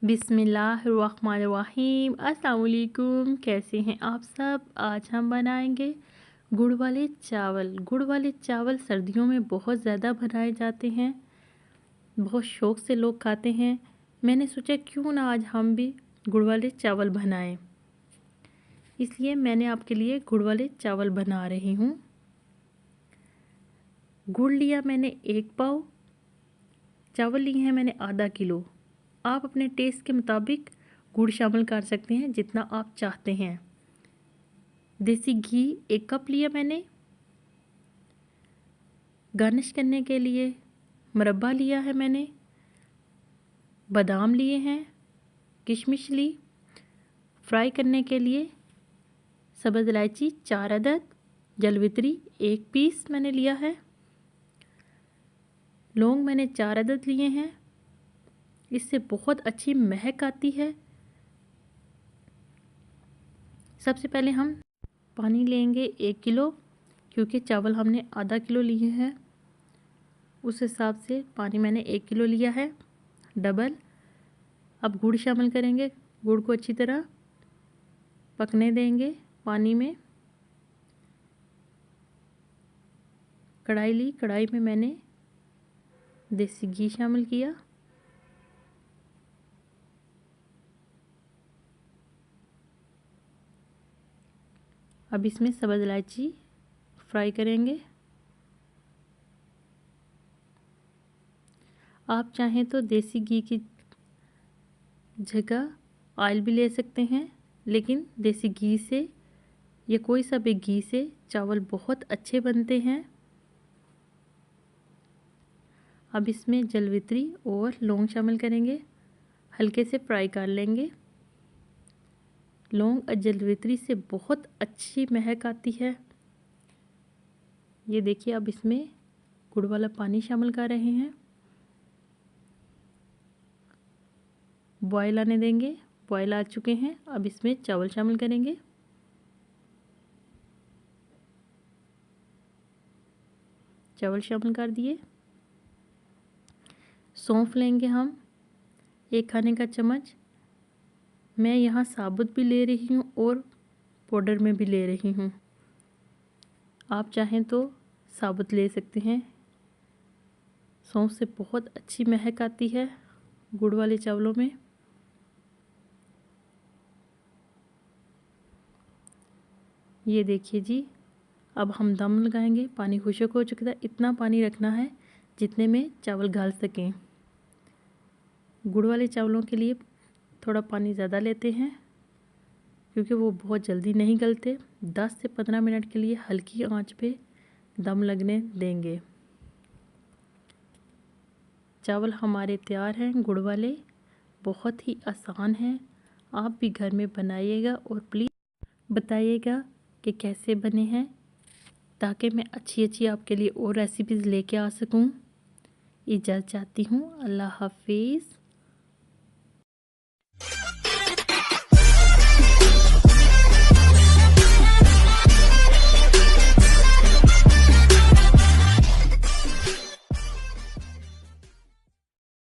बिस्मिल्लाहिर्रहमानिर्रहीम। अस्सलाम वालेकुम। कैसे हैं आप सब। आज हम बनाएंगे गुड़ वाले चावल। गुड़ वाले चावल सर्दियों में बहुत ज़्यादा बनाए जाते हैं, बहुत शौक़ से लोग खाते हैं। मैंने सोचा क्यों ना आज हम भी गुड़ वाले चावल बनाएं, इसलिए मैंने आपके लिए गुड़ वाले चावल बना रही हूँ। गुड़ लिया मैंने 1 पाव, चावल लिए हैं मैंने आधा किलो। आप अपने टेस्ट के मुताबिक गुड़ शामिल कर सकते हैं जितना आप चाहते हैं। देसी घी 1 कप लिया मैंने। गार्निश करने के लिए मुरब्बा लिया है मैंने। बादाम लिए हैं, किशमिश ली। फ्राई करने के लिए सब्ज़ इलायची 4 अदद, जलवित्री 1 पीस मैंने लिया है। लौंग मैंने 4 अदद लिए हैं, इससे बहुत अच्छी महक आती है। सबसे पहले हम पानी लेंगे 1 किलो, क्योंकि चावल हमने आधा किलो लिए हैं, उस हिसाब से पानी मैंने 1 किलो लिया है, डबल। अब गुड़ शामिल करेंगे। गुड़ को अच्छी तरह पकने देंगे पानी में। कढ़ाई ली, कढ़ाई में मैंने देसी घी शामिल किया। अब इसमें सब्ज़ इलायची फ्राई करेंगे। आप चाहें तो देसी घी की जगह ऑयल भी ले सकते हैं, लेकिन देसी घी से या कोई सा भी घी से चावल बहुत अच्छे बनते हैं। अब इसमें जलवित्री और लौंग शामिल करेंगे, हल्के से फ्राई कर लेंगे। लौंग और जलवित्री से बहुत अच्छी महक आती है। ये देखिए, अब इसमें गुड़ वाला पानी शामिल कर रहे हैं। बॉयल आने देंगे। बॉयल आ चुके हैं। अब इसमें चावल शामिल करेंगे। चावल शामिल कर दिए। सौंफ लेंगे हम 1 खाने का चम्मच। मैं यहाँ साबुत भी ले रही हूँ और पाउडर में भी ले रही हूँ। आप चाहें तो साबुत ले सकते हैं। सौंफ से बहुत अच्छी महक आती है गुड़ वाले चावलों में। ये देखिए जी, अब हम दम लगाएंगे। पानी खुशक हो चुका है। इतना पानी रखना है जितने में चावल गल सकें। गुड़ वाले चावलों के लिए थोड़ा पानी ज़्यादा लेते हैं, क्योंकि वो बहुत जल्दी नहीं गलते। 10 से 15 मिनट के लिए हल्की आंच पे दम लगने देंगे। चावल हमारे तैयार हैं गुड़ वाले। बहुत ही आसान है, आप भी घर में बनाइएगा और प्लीज़ बताइएगा कि कैसे बने हैं, ताकि मैं अच्छी आपके लिए और रेसिपीज़ लेके आ सकूं। इजाज़त चाहती हूँ। अल्लाह हाफिज़।